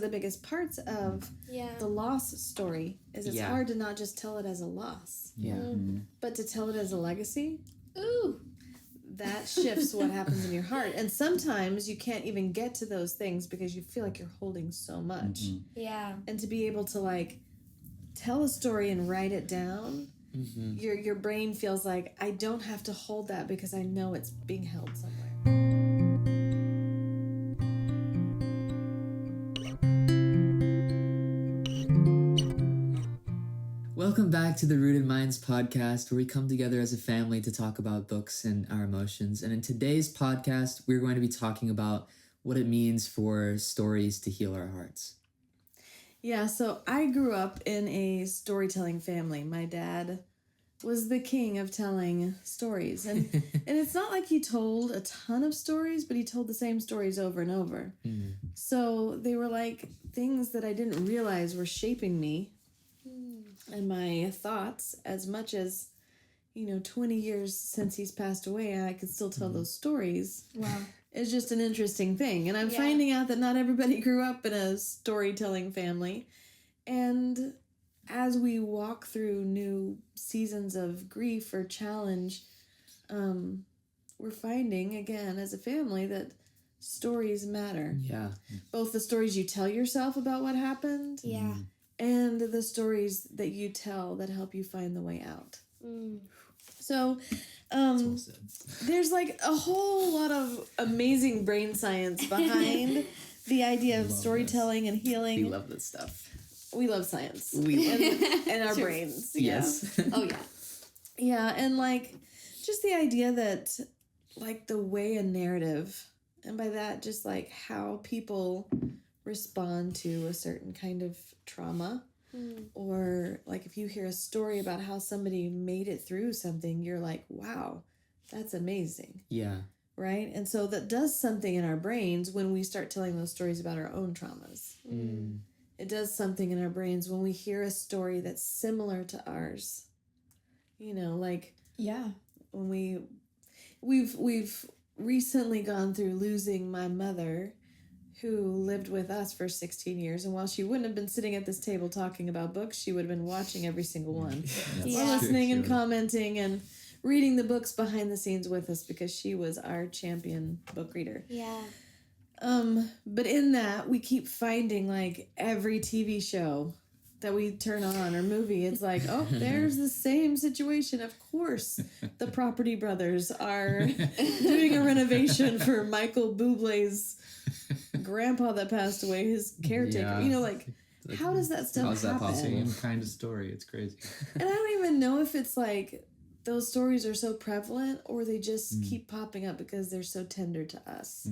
of the biggest parts of the loss story is it's hard to not just tell it as a loss. Yeah. But to tell it as a legacy. Ooh. That shifts what happens in your heart. And sometimes you can't even get to those things because you feel like you're holding so much. Yeah. And to be able to like tell a story and write it down, your brain feels like I don't have to hold that because I know it's being held somewhere. Welcome back to the Rooted Minds podcast, where we come together as a family to talk about books and our emotions. And in today's podcast, we're going to be talking about what it means for stories to heal our hearts. Yeah, so I grew up in a storytelling family. My dad was the king of telling stories. And it's not like he told a ton of stories, but he told the same stories over and over. So they were like things that I didn't realize were shaping me and my thoughts as much as, 20 years since he's passed away, I could still tell those stories. Wow. It's just an interesting thing. And I'm finding out that not everybody grew up in a storytelling family. And as we walk through new seasons of grief or challenge, we're finding, again, as a family, that stories matter. Yeah. Both the stories you tell yourself about what happened. Yeah. And the stories that you tell that help you find the way out. So, there's like a whole lot of amazing brain science behind the idea of storytelling and healing. We love this stuff. We love science. We love and our brains. Yes. Yeah. Oh, yeah. Yeah, and like just the idea that like the way a narrative, and by that just like how people respond to a certain kind of trauma, or like if you hear a story about how somebody made it through something, you're like, wow, that's amazing. Yeah. Right? And so that does something in our brains when we start telling those stories about our own traumas. It does something in our brains when we hear a story that's similar to ours. Like when we've recently gone through losing my mother, who lived with us for 16 years. And while she wouldn't have been sitting at this table talking about books, she would have been watching every single one. Or listening and commenting and reading the books behind the scenes with us because she was our champion book reader. Yeah. But in that, we keep finding like every TV show that we turn on or movie, it's like, oh, there's the same situation. Of course, the Property Brothers are doing a renovation for Michael Bublé's grandpa that passed away, his caretaker. How does that stuff how's that happen? possible? Same kind of story. It's crazy. And I don't even know if it's like those stories are so prevalent or they just keep popping up because they're so tender to us.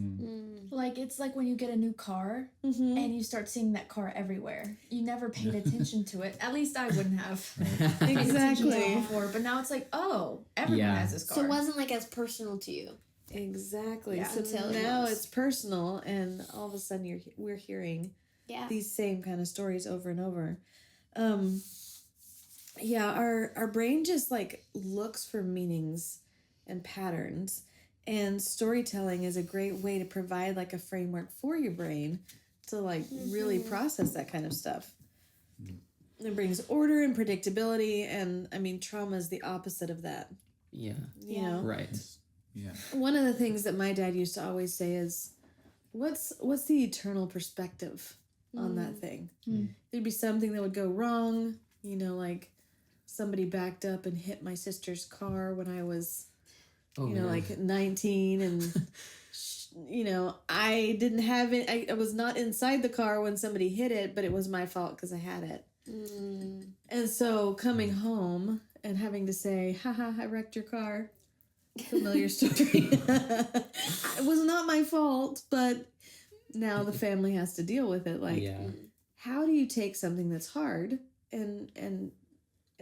Like, it's like when you get a new car and you start seeing that car everywhere. You never paid attention to it. At least I wouldn't have paid attention to it before. But now it's like, oh, everyone has this car. So it wasn't like as personal to you. Exactly. Yeah, So now it's personal, and all of a sudden we're hearing these same kind of stories over and over. Our brain just like looks for meanings and patterns, and storytelling is a great way to provide like a framework for your brain to like really process that kind of stuff. It brings order and predictability, and I mean trauma is the opposite of that. Yeah. You know? Right. Yeah. One of the things that my dad used to always say is, what's the eternal perspective on that thing? There'd be something that would go wrong, like somebody backed up and hit my sister's car when I was, like 19, and I didn't have it. I was not inside the car when somebody hit it, but it was my fault because I had it. And so coming home and having to say, haha, I wrecked your car. Familiar story. It was not my fault, but now the family has to deal with it. Like, how do you take something that's hard and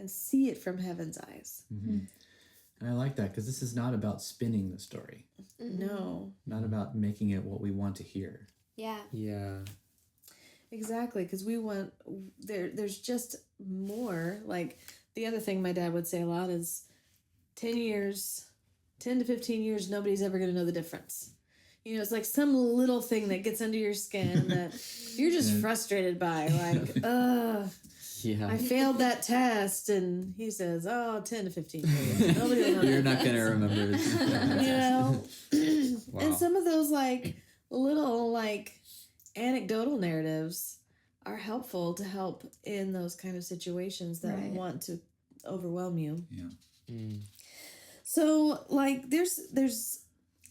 see it from heaven's eyes? And I like that because this is not about spinning the story. No. Not about making it what we want to hear. Yeah. Yeah. Exactly, because we want there's just more. Like the other thing my dad would say a lot is 10 to 15 years, nobody's ever going to know the difference. You know, it's like some little thing that gets under your skin that you're just frustrated by. Like, Yeah. I failed that test. And he says, 10 to 15 million. Nobody will know You're that. not going to remember. You know? Wow. And some of those, like, little, like, anecdotal narratives are helpful to help in those kind of situations that Right. want to overwhelm you. Yeah. Mm. So, like, there's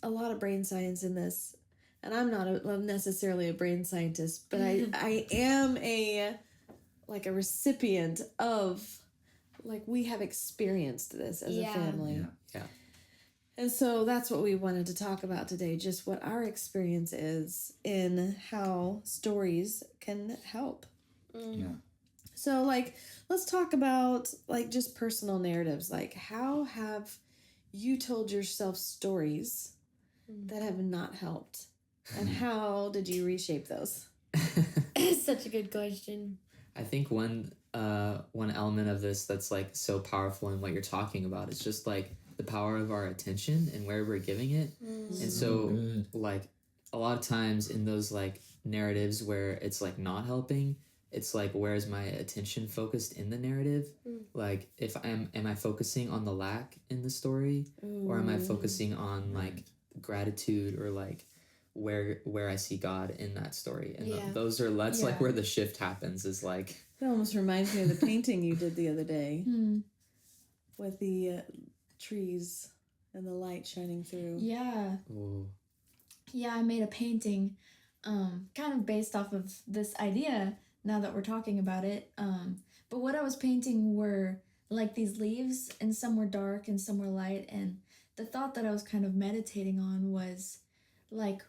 a lot of brain science in this, and I'm not necessarily a brain scientist, but I am a recipient of, like, we have experienced this as a family. Yeah. And so that's what we wanted to talk about today, just what our experience is in how stories can help. Yeah. So, like, let's talk about, like, just personal narratives. Like, how have you told yourself stories that have not helped? And how did you reshape those? It's such a good question. I think one element of this that's like so powerful in what you're talking about is just like the power of our attention and where we're giving it. And so good. like a lot of times in those like narratives where it's like not helping, it's like, where is my attention focused in the narrative? Like, if am I focusing on the lack in the story, or am I focusing on like gratitude, or like where I see God in that story? And those are that's like where the shift happens. Is like, That almost reminds me of the painting you did the other day with the trees and the light shining through. Yeah. oh, Yeah, I made a painting kind of based off of this idea now that we're talking about it. But what I was painting were like these leaves, and some were dark and some were light. And the thought that I was kind of meditating on was like,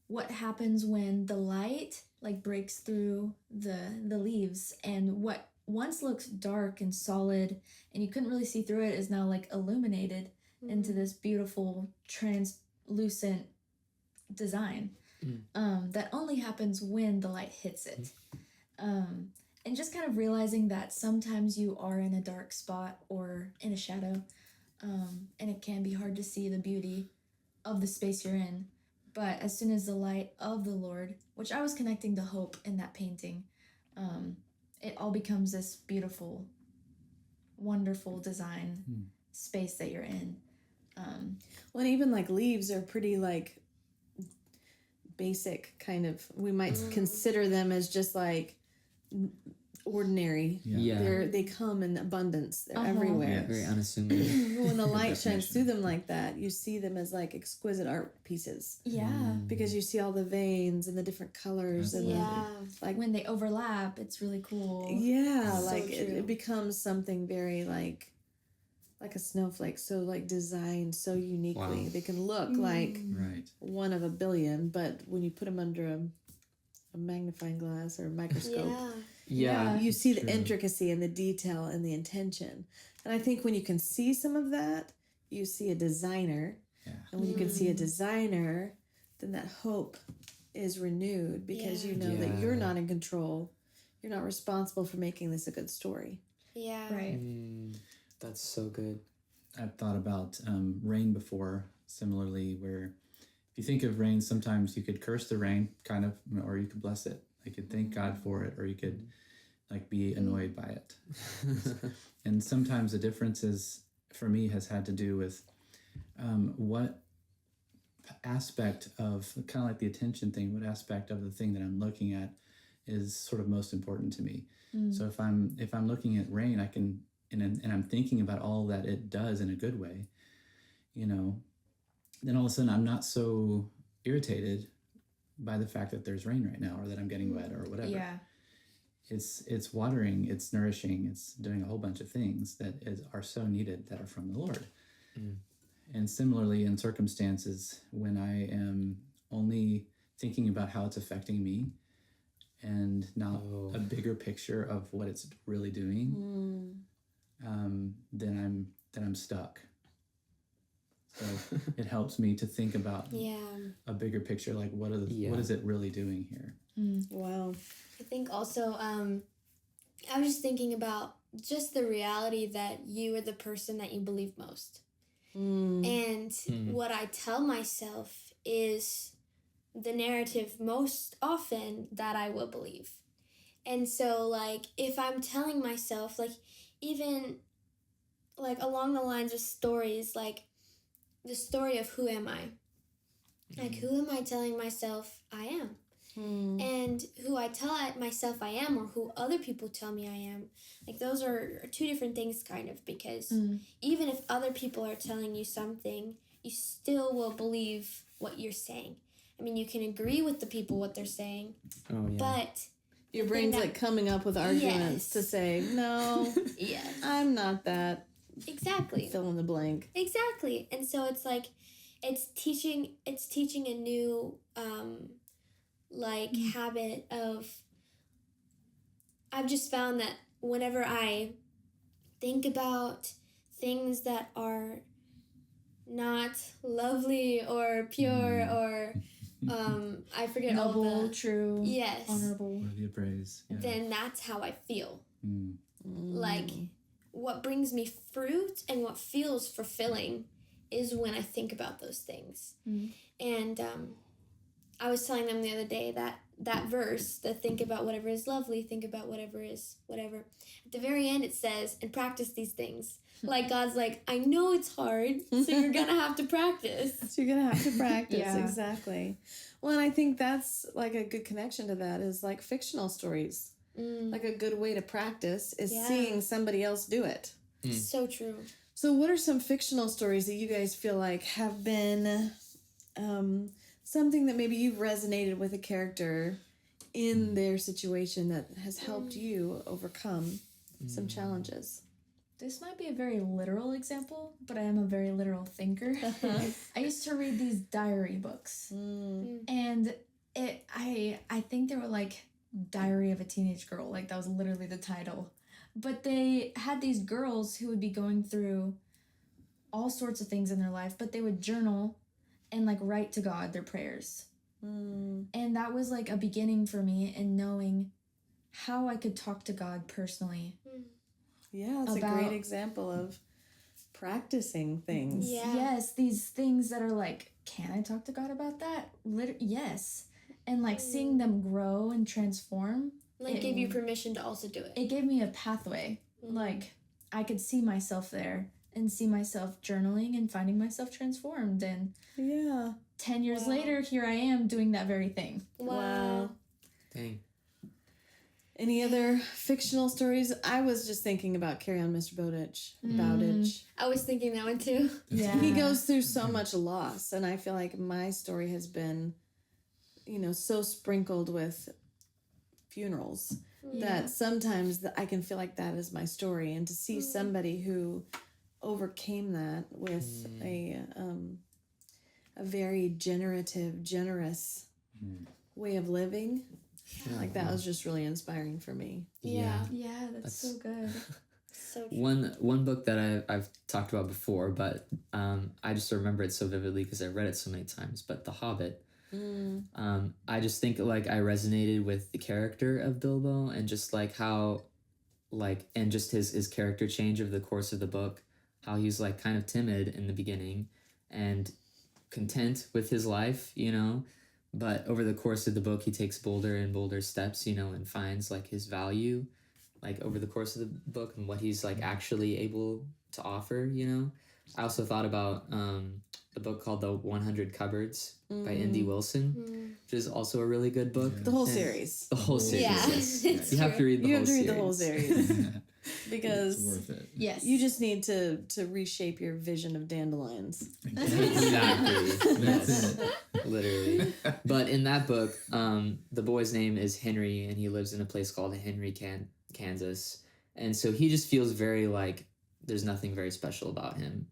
what happens when the light like breaks through the leaves, and what once looks dark and solid and you couldn't really see through it is now like illuminated into this beautiful translucent design that only happens when the light hits it. And just kind of realizing that sometimes you are in a dark spot or in a shadow, and it can be hard to see the beauty of the space you're in. But as soon as the light of the Lord, which I was connecting to hope in that painting, it all becomes this beautiful, wonderful design space that you're in. Well, and even like leaves are pretty like basic kind of, we might consider them as just like ordinary. yeah, They come in abundance. They're Uh-huh. everywhere. very unassuming. But when the light shines through them like that, you see them as like exquisite art pieces, Yeah. because you see all the veins and the different colors and Like when they overlap, it's really cool. yeah, So like true. it becomes something very like a snowflake, so like designed so uniquely. Wow. They can look like Right. one of a billion, but when you put them under a magnifying glass or a microscope, Yeah, you see the True. intricacy and the detail and the intention. And I think when you can see some of that, you see a designer. Yeah. And when you can see a designer, then that hope is renewed, because you know that you're Yeah. not in control. You're not responsible for making this a good story. Yeah. Right. That's so good. I've thought about rain before, similarly, where if you think of rain, sometimes you could curse the rain, kind of, or you could bless it. You could thank God for it, or you could like be annoyed by it. And sometimes the difference is, for me, has had to do with what aspect of, kind of like the attention thing, what aspect of the thing that I'm looking at is sort of most important to me. So if I'm looking at rain, I can, and I'm thinking about all that it does in a good way, you know, then all of a sudden I'm not so irritated by the fact that there's rain right now, or that I'm getting wet, or whatever. Yeah. It's watering, it's nourishing, it's doing a whole bunch of things that are so needed, that are from the Lord. And similarly, in circumstances when I am only thinking about how it's affecting me and not a bigger picture of what it's really doing, then I'm stuck. So it helps me to think about a bigger picture, like what is it really doing here? Wow. I think also, I was just thinking about just the reality that you are the person that you believe most. And what I tell myself is the narrative most often that I will believe. And so, like, if I'm telling myself, like, even, like, along the lines of stories, like, the story of who am I? Like, who am I telling myself I am? And who I tell myself I am, or who other people tell me I am, like, those are two different things, kind of, because even if other people are telling you something, you still will believe what you're saying. I mean, you can agree with the people what they're saying, but your brain's like coming up with arguments to say, no, I'm not that. Exactly. Fill in the blank. Exactly. And so it's like, it's teaching a new, like, habit of, I've just found that whenever I think about things that are not lovely or pure or I forget noble, all the true, yes, honorable, worthy of praise. Yeah. then that's how I feel. Like, what brings me fruit and what feels fulfilling is when I think about those things. And I was telling them the other day that verse, the think about whatever is lovely, think about whatever is whatever. At the very end it says, and practice these things. Like, God's like, I know it's hard, so you're going to have to practice. So you're going to have to practice, exactly. Well, and I think that's, like, a good connection to that is, like, fictional stories. Like, a good way to practice is seeing somebody else do it. So true. So what are some fictional stories that you guys feel like have been something that maybe you've resonated with a character in their situation that has helped you overcome some challenges? This might be a very literal example, but I am a very literal thinker. I used to read these diary books, and I think they were like Diary of a Teenage Girl, like that was literally the title. But they had these girls who would be going through all sorts of things in their life, but they would journal and like write to God their prayers. And that was like a beginning for me in knowing how I could talk to God personally. Yeah, it's a great example of practicing things. Yeah. Yes, these things that are like, can I talk to God about that? Yes. And like seeing them grow and transform. Like, give you permission to also do it. It gave me a pathway. Like, I could see myself there and see myself journaling and finding myself transformed. And 10 years later, here I am doing that very thing. Wow. Dang. Any other fictional stories? I was just thinking about Carry On, Mr. Bowditch. I was thinking that one too. Yeah. He goes through so much loss, and I feel like my story has been, so sprinkled with funerals that sometimes I can feel like that is my story, and to see somebody who overcame that with a very generous way of living. Like, that was just really inspiring for me. Yeah. Yeah, that's so good. So true. One book that I've talked about before, but I just remember it so vividly because I've read it so many times. But The Hobbit. I just think like I resonated with the character of Bilbo and just like how, like, and just his character change over the course of the book. How he was like kind of timid in the beginning and content with his life, But over the course of the book, he takes bolder and bolder steps, and finds like his value, like over the course of the book and what he's like actually able to offer, I also thought about a book called The 100 Cupboards by Indy Wilson, which is also a really good book. The whole series. The whole series, yes. You have to read the whole series. Because it's worth it. Yes. You just need to reshape your vision of dandelions. Exactly. That's it. Literally. But in that book, the boy's name is Henry, and he lives in a place called Henry, Kansas. And so he just feels very like there's nothing very special about him.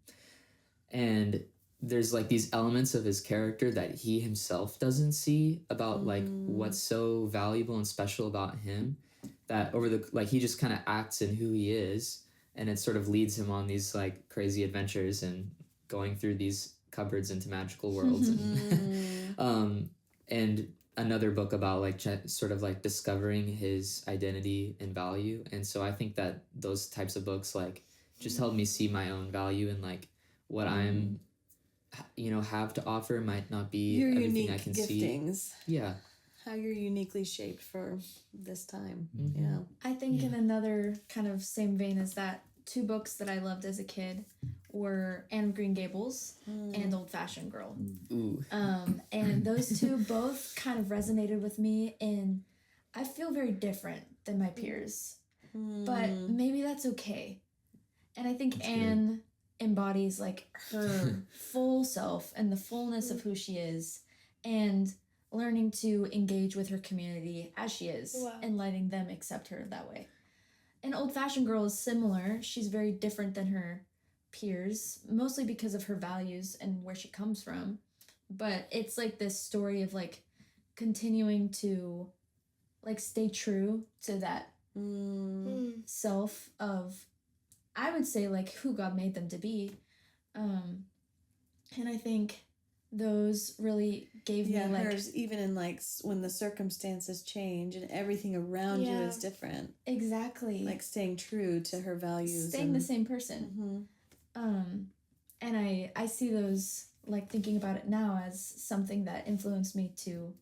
And there's like these elements of his character that he himself doesn't see about like what's so valuable and special about him, that he just kind of acts in who he is, and it sort of leads him on these like crazy adventures and going through these cupboards into magical worlds. And another book about like sort of like discovering his identity and value. And so I think that those types of books like just help me see my own value and like what I'm have to offer might not be Your everything unique I can giftings. see. Yeah. How you're uniquely shaped for this time. Mm-hmm. Yeah. I think in another kind of same vein as that, 2 books that I loved as a kid were Anne of Green Gables and Old Fashioned Girl. Ooh. And those 2 both kind of resonated with me, and I feel very different than my peers, but maybe that's okay. And I think Anne embodies like her full self and the fullness of who she is, and learning to engage with her community as she is and letting them accept her that way. And Old Fashioned Girl is similar. She's very different than her peers, mostly because of her values and where she comes from. But it's like this story of like continuing to like stay true to that self of, I would say, like who God made them to be. And I think those really gave me like hers, even in like when the circumstances change and everything around you is different. Exactly. Like staying true to her values. Staying the same person. And I see those, like thinking about it now, as something that influenced me to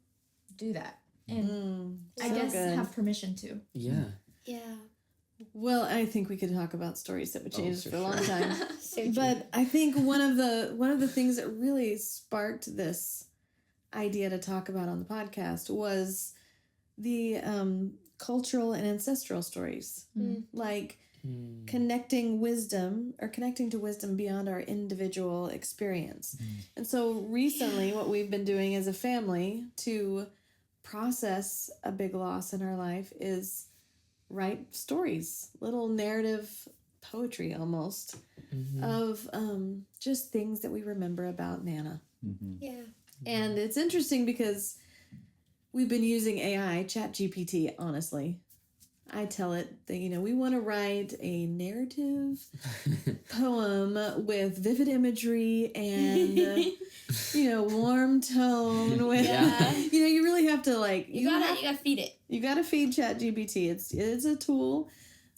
do that. And I guess have permission to. Yeah. Yeah. Well, I think we could talk about stories that would change us for a long time. So But I think one of the things that really sparked this idea to talk about on the podcast was the cultural and ancestral stories, like connecting to wisdom beyond our individual experience. And so recently, what we've been doing as a family to process a big loss in our life is write stories, little narrative poetry almost, of just things that we remember about Nana. Yeah. And it's interesting because we've been using AI, ChatGPT, honestly. I tell it that, we want to write a narrative poem with vivid imagery and, warm tone. With, you really have to you gotta feed it. You gotta feed ChatGPT. It's a tool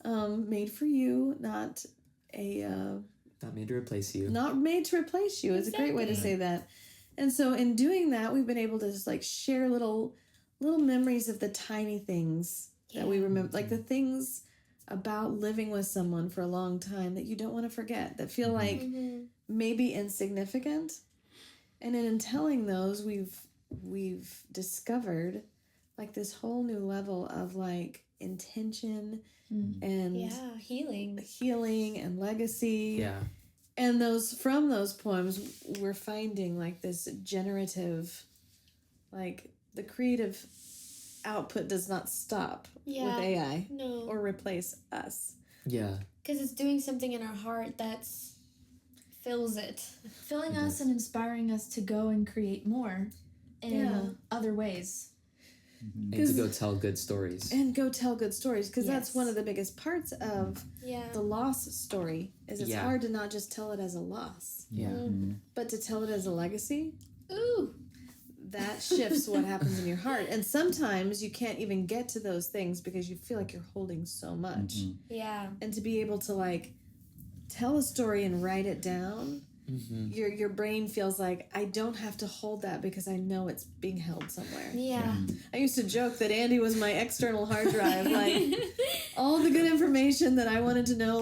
made for you, not made to replace you. Not made to replace you. It's a great way to say that. And so in doing that, we've been able to just share little memories of the tiny things that we remember, like the things about living with someone for a long time that you don't want to forget, that feel like maybe insignificant. And in telling those, we've discovered this whole new level of intention and healing and legacy. Yeah. And from those poems, we're finding this generative, the creative output does not stop with AI or replace us. Yeah. Because it's doing something in our heart that fills it. Filling us and inspiring us to go and create more in other ways. And to go tell good stories. Because that's one of the biggest parts of the loss story is it's hard to not just tell it as a loss. Yeah. But to tell it as a legacy. Ooh. That shifts what happens in your heart. And sometimes you can't even get to those things because you feel like you're holding so much. Yeah. And to be able to tell a story and write it down, your brain feels like, I don't have to hold that because I know it's being held somewhere. Yeah. I used to joke that Andy was my external hard drive. All the good information that I wanted to know,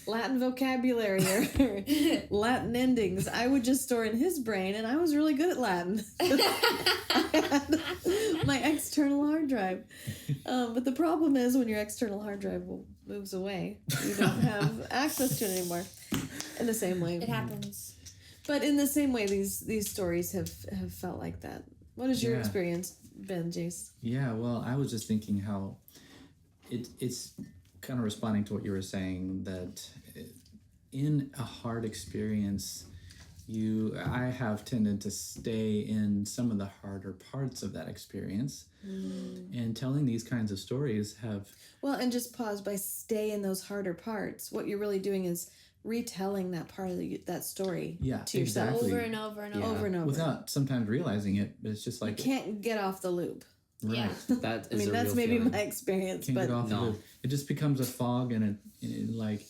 Latin vocabulary or Latin endings, I would just store in his brain, and I was really good at Latin. I had my external hard drive. But the problem is when your external hard drive moves away, you don't have access to it anymore. In the same way. It happens. But in the same way, these stories have felt like that. What has your experience been, Jace? Yeah, well, I was just thinking how it's kind of responding to what you were saying, that in a hard experience, I have tended to stay in some of the harder parts of that experience. And telling these kinds of stories have... Well, and just pause by stay in those harder parts. What you're really doing is retelling that part of that story to yourself. Exactly. Over and over and over. Over and over. Without sometimes realizing it, but it's just you can't get off the loop. Right. Yeah. That is that's real maybe feeling. my experience, Can't but get off the loop. It just becomes a fog, and it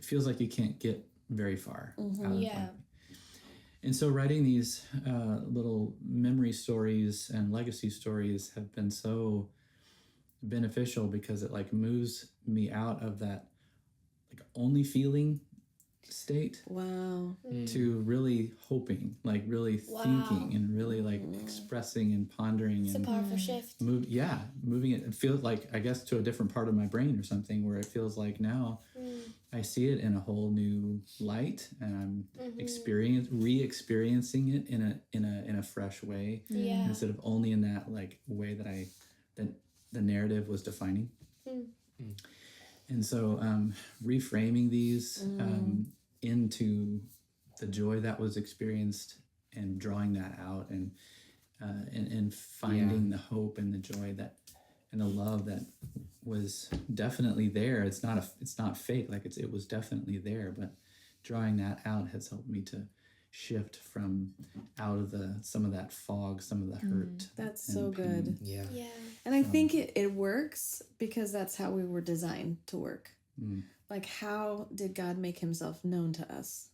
feels like you can't get very far out of the point. And so writing these little memory stories and legacy stories have been so beneficial because it like moves me out of that like only feeling state Wow. to really hoping, like really thinking and really like expressing and pondering It's a and powerful shift. moving it and feel like I guess to a different part of my brain or something where it feels like now I see it in a whole new light and I'm re-experiencing it in a fresh way Yeah. instead of only in that like way that the narrative was defining. And so reframing these into the joy that was experienced and drawing that out and finding the hope and the joy that and the love that was definitely there. It's not fake, like it was definitely there, but drawing that out has helped me to shift from out of some of that fog, some of the hurt. That's so good. Yeah. Yeah. And I think it works because that's how we were designed to work. Like, how did God make himself known to us?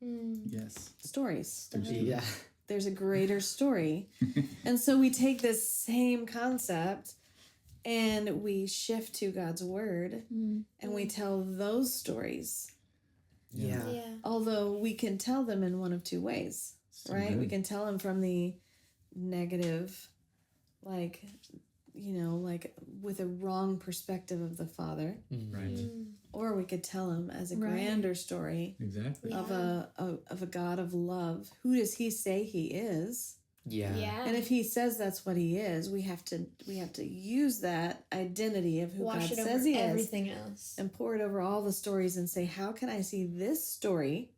Yes. Stories. Yeah. There's a greater story. And so we take this same concept and we shift to God's word and we tell those stories. Yeah. Although we can tell them in one of two ways, right? good. We can tell them from the negative, like, like with a wrong perspective of the Father, Right. or we could tell them as a Right. grander story Exactly. of a God of love. Who does he say he is? Yeah. Yeah. And if he says that's what he is, we have to use that identity of who Wash God it says over he is everything else. and pour it over all the stories and say, how can I see this story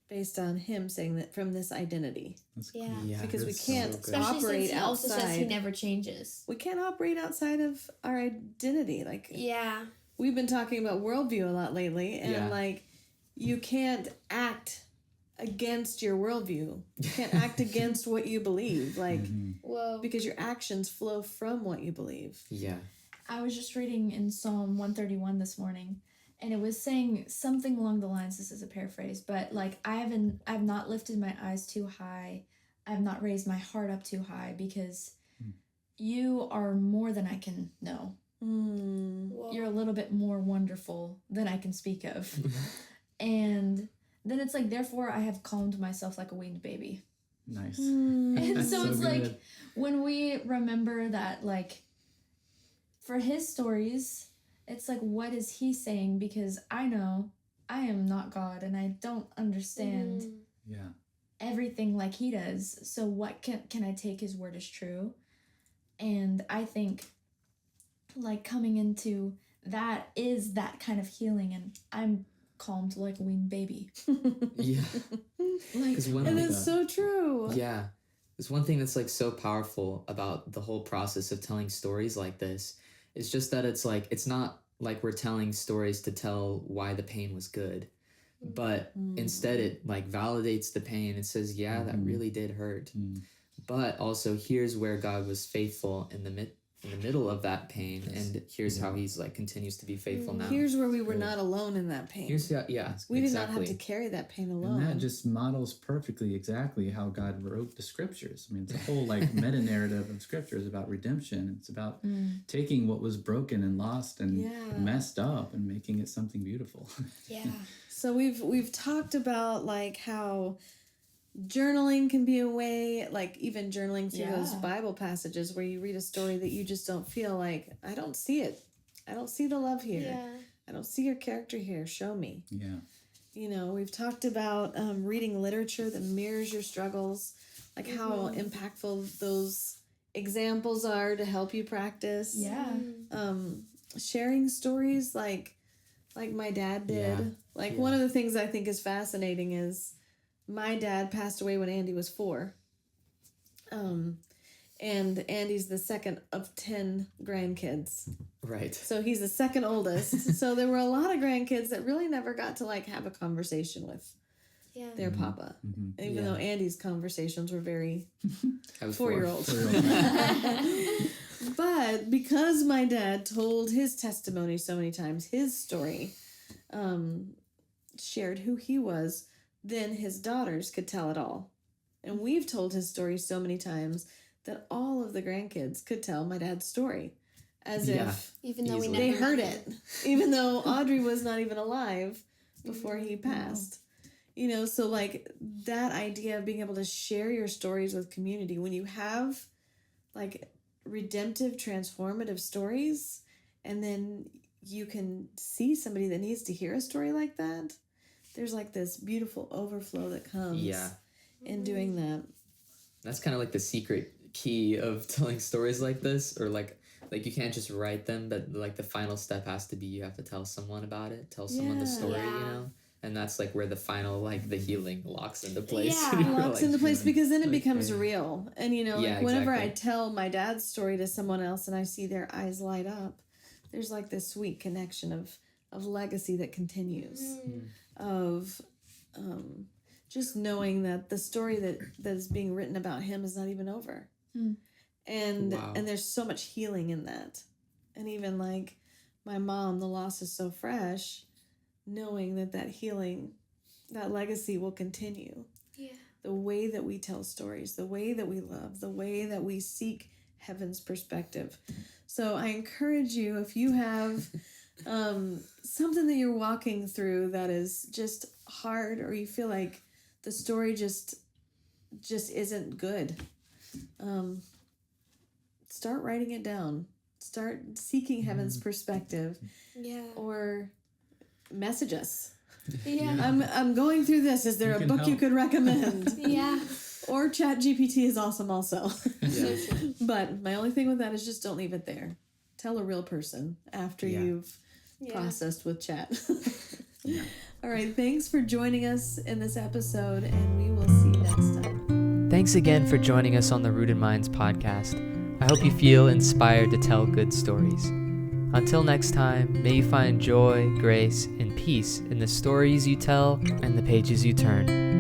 based on him saying that from this identity? That's Yeah. cool. Yeah. Because we That's so can't good. Especially operate since he also says he outside. never changes. We can't operate outside of our identity. Like, Yeah. we've been talking about worldview a lot lately, and Yeah. like, you can't act against your worldview. You can't act against what you believe, like, Whoa. because your actions flow from what you believe. Yeah. I was just reading in Psalm 131 this morning, and it was saying something along the lines, this is a paraphrase, but like, I've not lifted my eyes too high. I've not raised my heart up too high because you are more than I can know. Whoa. You're a little bit more wonderful than I can speak of. And then it's like, therefore I have calmed myself like a weaned baby. Nice. And so it's like, good. when we remember that, like, for his stories, it's like, what is he saying? Because I know I am not God and I don't understand Yeah. everything like he does. So what can I take his word as true? And I think, like, coming into that is that kind of healing, and I'm calmed like a weaned baby. Yeah. Like, 'Cause when And like it's so true. Yeah. There's one thing that's like so powerful about the whole process of telling stories like this. It's just that it's like, it's not like we're telling stories to tell why the pain was good, but instead it like validates the pain. It says, yeah, that really did hurt. But also here's where God was faithful in the middle of that pain, and here's how he's like continues to be faithful now. Here's where we were not alone in that pain. Here's yeah, We did exactly. not have to carry that pain alone. And that just models perfectly exactly how God wrote the scriptures. I mean, it's a whole like meta narrative of scripture is about redemption. It's about taking what was broken and lost and messed up and making it something beautiful. Yeah. So we've talked about like how journaling can be a way, like even journaling through those Bible passages where you read a story that you just don't feel like, I don't see it. I don't see the love here. Yeah. I don't see your character here. Show me. Yeah. We've talked about reading literature that mirrors your struggles, like how impactful those examples are to help you practice. yeah. Sharing stories like my dad did. Yeah. Like one of the things I think is fascinating is my dad passed away when Andy was 4. And Andy's the second of 10 grandkids. Right. So he's the second oldest. So there were a lot of grandkids that really never got to like have a conversation with Yeah. their papa. Even though Andy's conversations were very I was 4-year-old. 4-year-old. But because my dad told his testimony so many times, his story, shared who he was, then his daughters could tell it all. And we've told his story so many times that all of the grandkids could tell my dad's story as if even though easily. we they never heard met it, him. even though Audrey was not even alive before he passed. You know, so like that idea of being able to share your stories with community, when you have like redemptive, transformative stories, and then you can see somebody that needs to hear a story like that, there's like this beautiful overflow that comes in doing that. That's kind of like the secret key of telling stories like this, or like you can't just write them, but like the final step has to be you have to tell someone about it, tell someone the story, Yeah. you know? And that's like where the final, like the healing locks into place. Yeah. You're Locks like, into place, because then it like, becomes yeah. real. And you know, like Yeah, whenever exactly. I tell my dad's story to someone else and I see their eyes light up, there's like this sweet connection of legacy that continues, of just knowing that the story that is being written about him is not even over. And Wow. and there's so much healing in that. And even like my mom, the loss is so fresh, knowing that healing, that legacy will continue. Yeah. The way that we tell stories, the way that we love, the way that we seek heaven's perspective. So I encourage you, if you have something that you're walking through that is just hard, or you feel like the story just isn't good, start writing it down. Start seeking heaven's perspective, Yeah. or message us. Yeah. I'm going through this. Is there You a can book you help. could recommend? Yeah. Or ChatGPT is awesome also. Yeah. But my only thing with that is just don't leave it there. Tell a real person after Yeah. you've Yeah. processed with chat. All right, thanks for joining us in this episode, and we will see you next time. Thanks again for joining us on the Rooted Minds podcast. I hope you feel inspired to tell good stories. Until next time, may you find joy, grace, and peace in the stories you tell and the pages you turn.